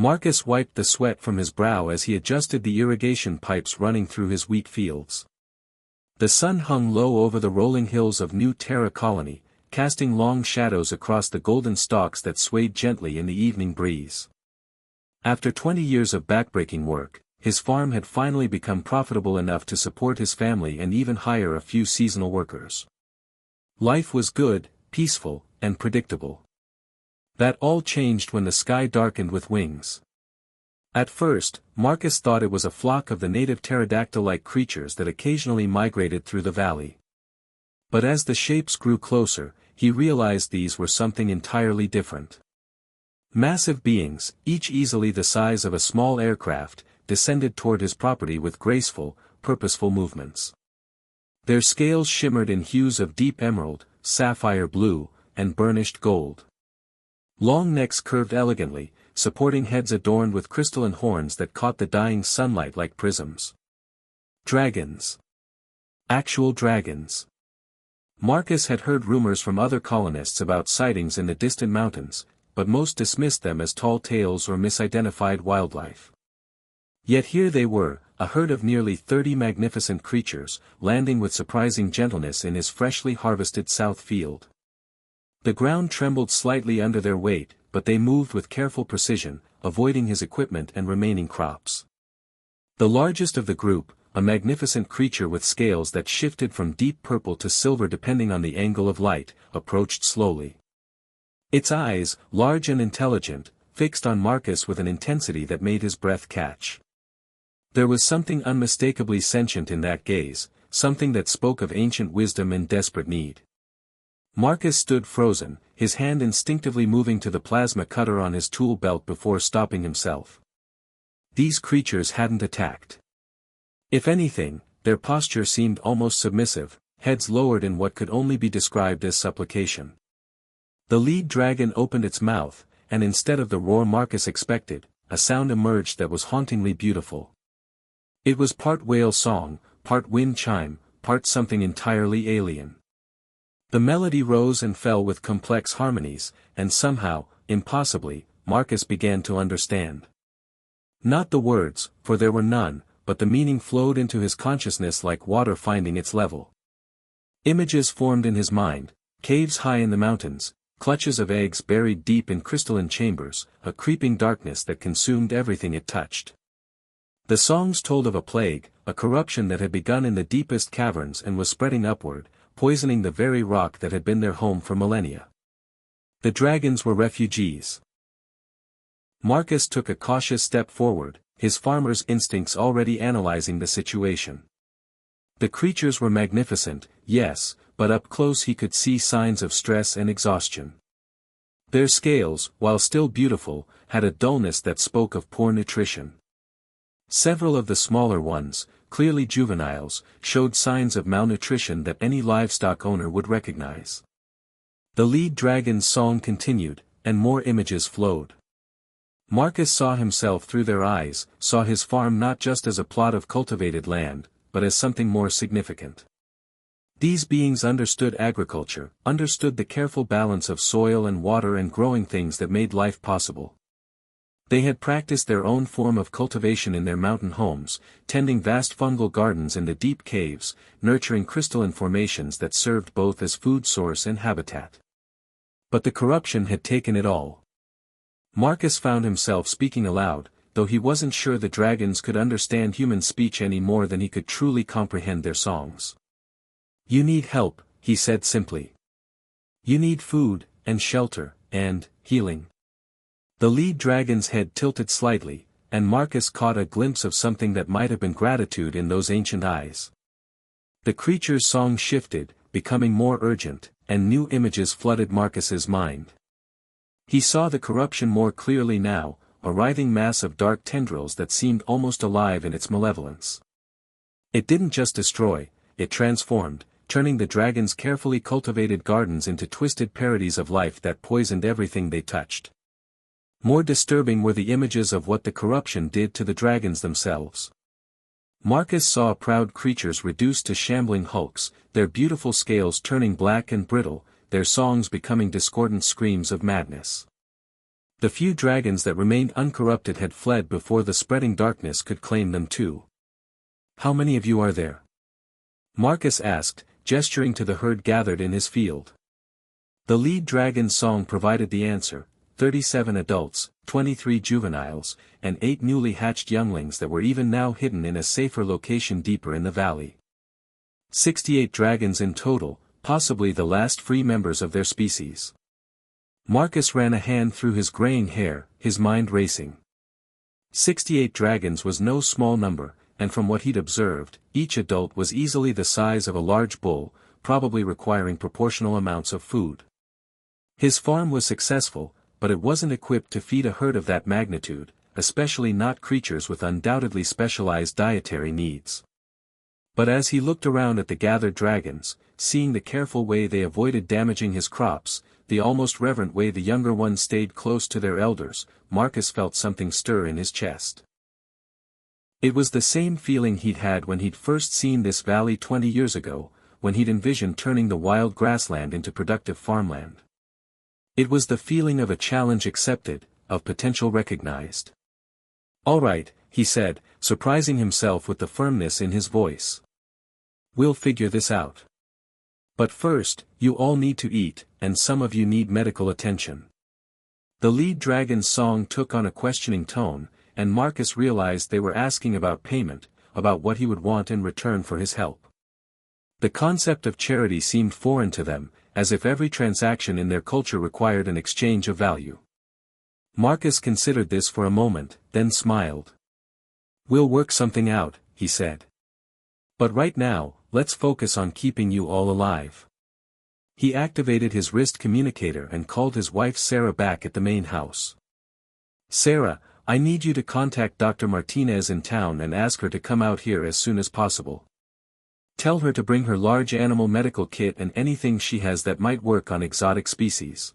Marcus wiped the sweat from his brow as he adjusted the irrigation pipes running through his wheat fields. The sun hung low over the rolling hills of New Terra Colony, casting long shadows across the golden stalks that swayed gently in the evening breeze. After 20 years of backbreaking work, his farm had finally become profitable enough to support his family and even hire a few seasonal workers. Life was good, peaceful, and predictable. That all changed when the sky darkened with wings. At first, Marcus thought it was a flock of the native pterodactyl-like creatures that occasionally migrated through the valley. But as the shapes grew closer, he realized these were something entirely different. Massive beings, each easily the size of a small aircraft, descended toward his property with graceful, purposeful movements. Their scales shimmered in hues of deep emerald, sapphire blue, and burnished gold. Long necks curved elegantly, supporting heads adorned with crystalline horns that caught the dying sunlight like prisms. Dragons. Actual dragons. Marcus had heard rumors from other colonists about sightings in the distant mountains, but most dismissed them as tall tales or misidentified wildlife. Yet here they were, a herd of nearly 30 magnificent creatures, landing with surprising gentleness in his freshly harvested south field. The ground trembled slightly under their weight, but they moved with careful precision, avoiding his equipment and remaining crops. The largest of the group, a magnificent creature with scales that shifted from deep purple to silver depending on the angle of light, approached slowly. Its eyes, large and intelligent, fixed on Marcus with an intensity that made his breath catch. There was something unmistakably sentient in that gaze, something that spoke of ancient wisdom and desperate need. Marcus stood frozen, his hand instinctively moving to the plasma cutter on his tool belt before stopping himself. These creatures hadn't attacked. If anything, their posture seemed almost submissive, heads lowered in what could only be described as supplication. The lead dragon opened its mouth, and instead of the roar Marcus expected, a sound emerged that was hauntingly beautiful. It was part whale song, part wind chime, part something entirely alien. The melody rose and fell with complex harmonies, and somehow, impossibly, Marcus began to understand. Not the words, for there were none, but the meaning flowed into his consciousness like water finding its level. Images formed in his mind, caves high in the mountains, clutches of eggs buried deep in crystalline chambers, a creeping darkness that consumed everything it touched. The songs told of a plague, a corruption that had begun in the deepest caverns and was spreading upward, poisoning the very rock that had been their home for millennia. The dragons were refugees. Marcus took a cautious step forward, his farmer's instincts already analyzing the situation. The creatures were magnificent, yes, but up close he could see signs of stress and exhaustion. Their scales, while still beautiful, had a dullness that spoke of poor nutrition. Several of the smaller ones, clearly juveniles, showed signs of malnutrition that any livestock owner would recognize. The lead dragon's song continued, and more images flowed. Marcus saw himself through their eyes, saw his farm not just as a plot of cultivated land, but as something more significant. These beings understood agriculture, understood the careful balance of soil and water and growing things that made life possible. They had practiced their own form of cultivation in their mountain homes, tending vast fungal gardens in the deep caves, nurturing crystalline formations that served both as food source and habitat. But the corruption had taken it all. Marcus found himself speaking aloud, though he wasn't sure the dragons could understand human speech any more than he could truly comprehend their songs. "You need help," he said simply. "You need food, and shelter, and healing." The lead dragon's head tilted slightly, and Marcus caught a glimpse of something that might have been gratitude in those ancient eyes. The creature's song shifted, becoming more urgent, and new images flooded Marcus's mind. He saw the corruption more clearly now, a writhing mass of dark tendrils that seemed almost alive in its malevolence. It didn't just destroy, it transformed, turning the dragon's carefully cultivated gardens into twisted parodies of life that poisoned everything they touched. More disturbing were the images of what the corruption did to the dragons themselves. Marcus saw proud creatures reduced to shambling hulks, their beautiful scales turning black and brittle, their songs becoming discordant screams of madness. The few dragons that remained uncorrupted had fled before the spreading darkness could claim them too. "How many of you are there?" Marcus asked, gesturing to the herd gathered in his field. The lead dragon's song provided the answer: 37 adults, 23 juveniles, and 8 newly hatched younglings that were even now hidden in a safer location deeper in the valley. 68 dragons in total, possibly the last free members of their species. Marcus ran a hand through his graying hair, his mind racing. 68 dragons was no small number, and from what he'd observed, each adult was easily the size of a large bull, probably requiring proportional amounts of food. His farm was successful, but it wasn't equipped to feed a herd of that magnitude, especially not creatures with undoubtedly specialized dietary needs. But as he looked around at the gathered dragons, seeing the careful way they avoided damaging his crops, the almost reverent way the younger ones stayed close to their elders, Marcus felt something stir in his chest. It was the same feeling he'd had when he'd first seen this valley 20 years ago, when he'd envisioned turning the wild grassland into productive farmland. It was the feeling of a challenge accepted, of potential recognized. "All right," he said, surprising himself with the firmness in his voice. "We'll figure this out. But first, you all need to eat, and some of you need medical attention." The lead dragon's song took on a questioning tone, and Marcus realized they were asking about payment, about what he would want in return for his help. The concept of charity seemed foreign to them, as if every transaction in their culture required an exchange of value. Marcus considered this for a moment, then smiled. "We'll work something out," he said. "But right now, let's focus on keeping you all alive." He activated his wrist communicator and called his wife Sarah back at the main house. "Sarah, I need you to contact Dr. Martinez in town and ask her to come out here as soon as possible. Tell her to bring her large animal medical kit and anything she has that might work on exotic species.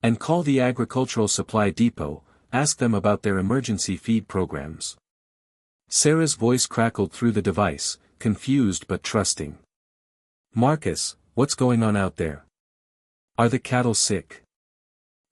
And call the agricultural supply depot, ask them about their emergency feed programs." Sarah's voice crackled through the device, confused but trusting. "Marcus, what's going on out there? Are the cattle sick?"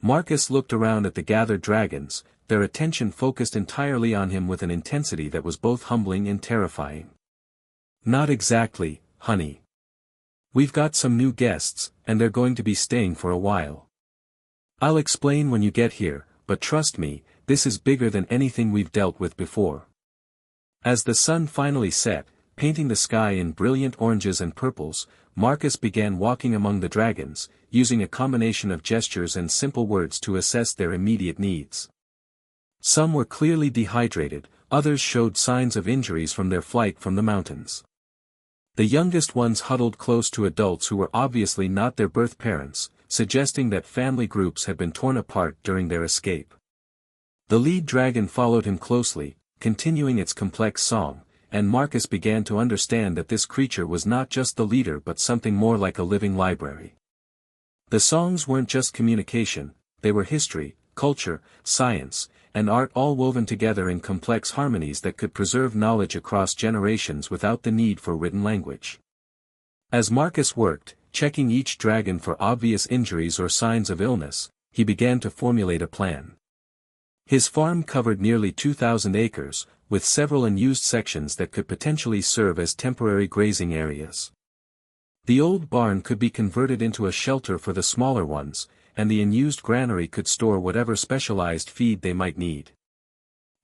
Marcus looked around at the gathered dragons, their attention focused entirely on him with an intensity that was both humbling and terrifying. "Not exactly, honey. We've got some new guests, and they're going to be staying for a while. I'll explain when you get here, but trust me, this is bigger than anything we've dealt with before." As the sun finally set, painting the sky in brilliant oranges and purples, Marcus began walking among the dragons, using a combination of gestures and simple words to assess their immediate needs. Some were clearly dehydrated, others showed signs of injuries from their flight from the mountains. The youngest ones huddled close to adults who were obviously not their birth parents, suggesting that family groups had been torn apart during their escape. The lead dragon followed him closely, continuing its complex song, and Marcus began to understand that this creature was not just the leader but something more like a living library. The songs weren't just communication, they were history, culture, science, and art all woven together in complex harmonies that could preserve knowledge across generations without the need for written language. As Marcus worked, checking each dragon for obvious injuries or signs of illness, he began to formulate a plan. His farm covered nearly 2,000 acres, with several unused sections that could potentially serve as temporary grazing areas. The old barn could be converted into a shelter for the smaller ones, and the unused granary could store whatever specialized feed they might need.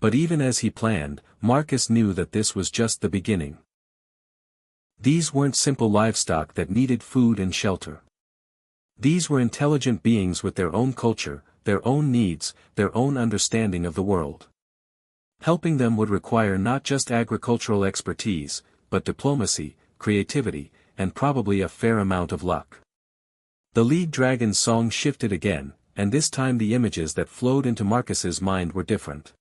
But even as he planned, Marcus knew that this was just the beginning. These weren't simple livestock that needed food and shelter. These were intelligent beings with their own culture, their own needs, their own understanding of the world. Helping them would require not just agricultural expertise, but diplomacy, creativity, and probably a fair amount of luck. The lead dragon's song shifted again, and this time the images that flowed into Marcus's mind were different.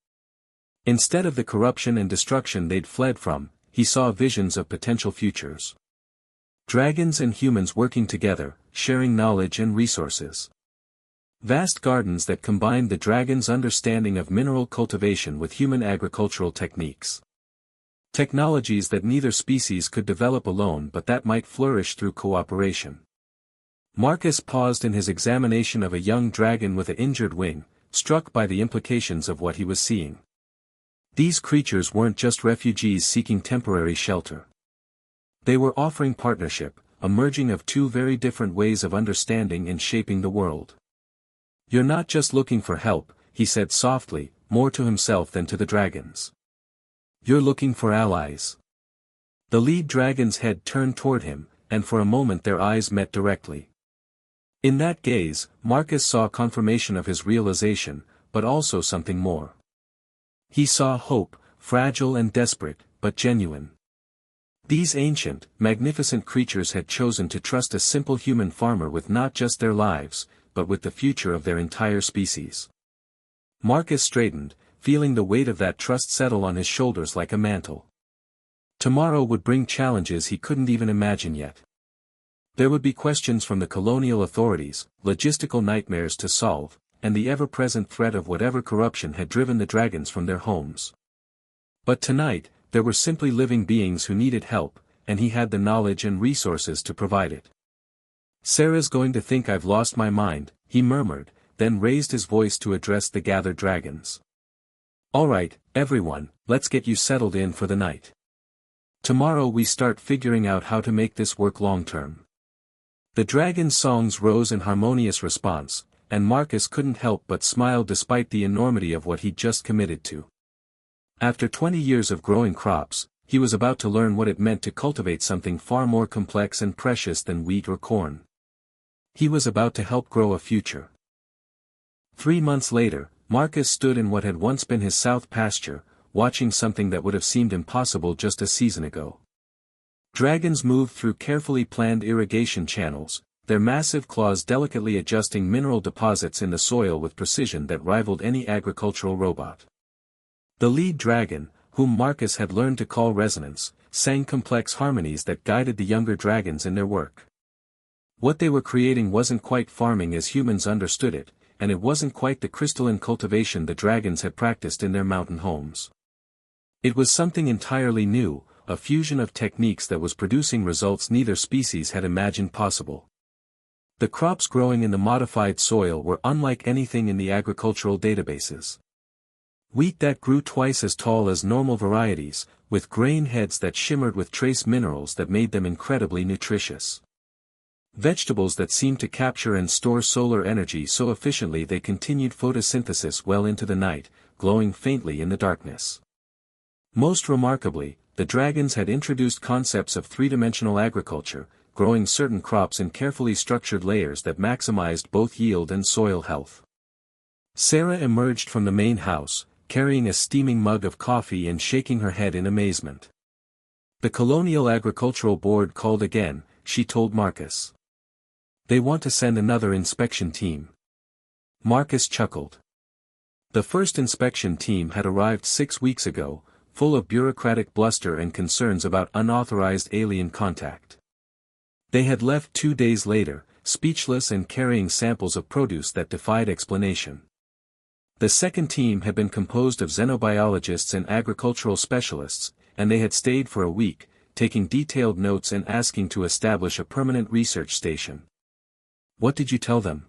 Instead of the corruption and destruction they'd fled from, he saw visions of potential futures. Dragons and humans working together, sharing knowledge and resources. Vast gardens that combined the dragon's understanding of mineral cultivation with human agricultural techniques. Technologies that neither species could develop alone but that might flourish through cooperation. Marcus paused in his examination of a young dragon with an injured wing, struck by the implications of what he was seeing. These creatures weren't just refugees seeking temporary shelter. They were offering partnership, a merging of two very different ways of understanding and shaping the world. "You're not just looking for help," he said softly, more to himself than to the dragons. "You're looking for allies." The lead dragon's head turned toward him, and for a moment their eyes met directly. In that gaze, Marcus saw confirmation of his realization, but also something more. He saw hope, fragile and desperate, but genuine. These ancient, magnificent creatures had chosen to trust a simple human farmer with not just their lives, but with the future of their entire species. Marcus straightened, feeling the weight of that trust settle on his shoulders like a mantle. Tomorrow would bring challenges he couldn't even imagine yet. There would be questions from the colonial authorities, logistical nightmares to solve, and the ever-present threat of whatever corruption had driven the dragons from their homes. But tonight, there were simply living beings who needed help, and he had the knowledge and resources to provide it. "Sarah's going to think I've lost my mind," he murmured, then raised his voice to address the gathered dragons. "All right, everyone, let's get you settled in for the night. Tomorrow we start figuring out how to make this work long-term." The dragons' songs rose in harmonious response, and Marcus couldn't help but smile despite the enormity of what he'd just committed to. After 20 years of growing crops, he was about to learn what it meant to cultivate something far more complex and precious than wheat or corn. He was about to help grow a future. 3 months later, Marcus stood in what had once been his south pasture, watching something that would have seemed impossible just a season ago. Dragons moved through carefully planned irrigation channels, their massive claws delicately adjusting mineral deposits in the soil with precision that rivaled any agricultural robot. The lead dragon, whom Marcus had learned to call Resonance, sang complex harmonies that guided the younger dragons in their work. What they were creating wasn't quite farming as humans understood it, and it wasn't quite the crystalline cultivation the dragons had practiced in their mountain homes. It was something entirely new, a fusion of techniques that was producing results neither species had imagined possible. The crops growing in the modified soil were unlike anything in the agricultural databases. Wheat that grew twice as tall as normal varieties, with grain heads that shimmered with trace minerals that made them incredibly nutritious. Vegetables that seemed to capture and store solar energy so efficiently they continued photosynthesis well into the night, glowing faintly in the darkness. Most remarkably, the dragons had introduced concepts of three-dimensional agriculture, growing certain crops in carefully structured layers that maximized both yield and soil health. Sarah emerged from the main house, carrying a steaming mug of coffee and shaking her head in amazement. "The Colonial Agricultural Board called again," she told Marcus. "They want to send another inspection team." Marcus chuckled. The first inspection team had arrived 6 weeks ago, full of bureaucratic bluster and concerns about unauthorized alien contact. They had left 2 days later, speechless and carrying samples of produce that defied explanation. The second team had been composed of xenobiologists and agricultural specialists, and they had stayed for a week, taking detailed notes and asking to establish a permanent research station. "What did you tell them?"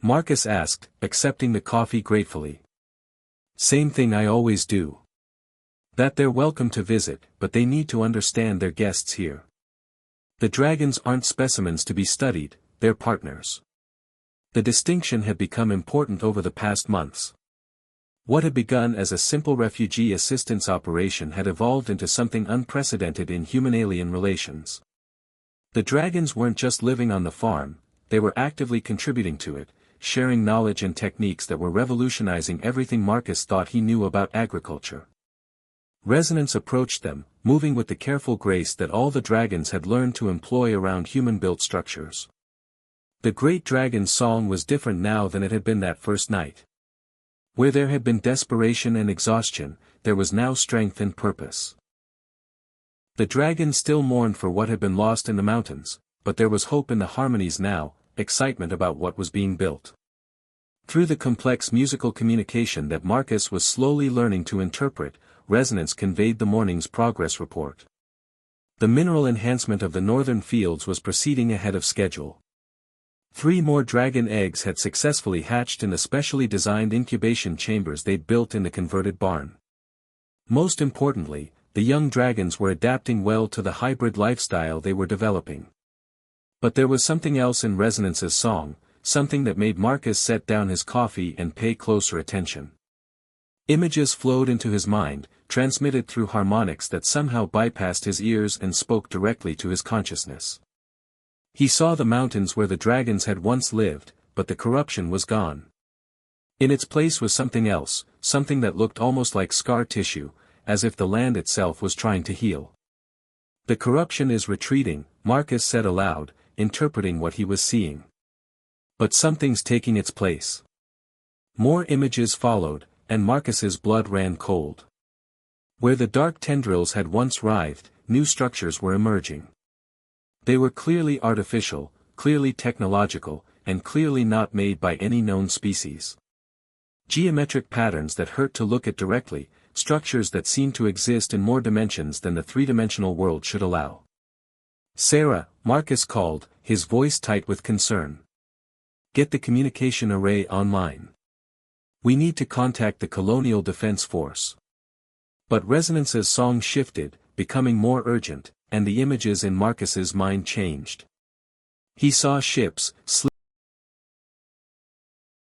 Marcus asked, accepting the coffee gratefully. "Same thing I always do. That they're welcome to visit, but they need to understand their guests here. The dragons aren't specimens to be studied, they're partners." The distinction had become important over the past months. What had begun as a simple refugee assistance operation had evolved into something unprecedented in human-alien relations. The dragons weren't just living on the farm, they were actively contributing to it, sharing knowledge and techniques that were revolutionizing everything Marcus thought he knew about agriculture. Resonance approached them, moving with the careful grace that all the dragons had learned to employ around human-built structures. The great dragon's song was different now than it had been that first night. Where there had been desperation and exhaustion, there was now strength and purpose. The dragons still mourned for what had been lost in the mountains, but there was hope in the harmonies now, excitement about what was being built. Through the complex musical communication that Marcus was slowly learning to interpret, Resonance conveyed the morning's progress report. The mineral enhancement of the northern fields was proceeding ahead of schedule. 3 more dragon eggs had successfully hatched in the specially designed incubation chambers they'd built in the converted barn. Most importantly, the young dragons were adapting well to the hybrid lifestyle they were developing. But there was something else in Resonance's song, something that made Marcus set down his coffee and pay closer attention. Images flowed into his mind, transmitted through harmonics that somehow bypassed his ears and spoke directly to his consciousness. He saw the mountains where the dragons had once lived, but the corruption was gone. In its place was something else, something that looked almost like scar tissue, as if the land itself was trying to heal. The corruption is retreating, Marcus said aloud, interpreting what he was seeing. But something's taking its place. More images followed, and Marcus's blood ran cold. Where the dark tendrils had once writhed, new structures were emerging. They were clearly artificial, clearly technological, and clearly not made by any known species. Geometric patterns that hurt to look at directly, structures that seemed to exist in more dimensions than the three-dimensional world should allow. "Sarah," Marcus called, his voice tight with concern. "Get the communication array online. We need to contact the Colonial Defense Force." But Resonance's song shifted, becoming more urgent, and the images in Marcus's mind changed. He saw ships,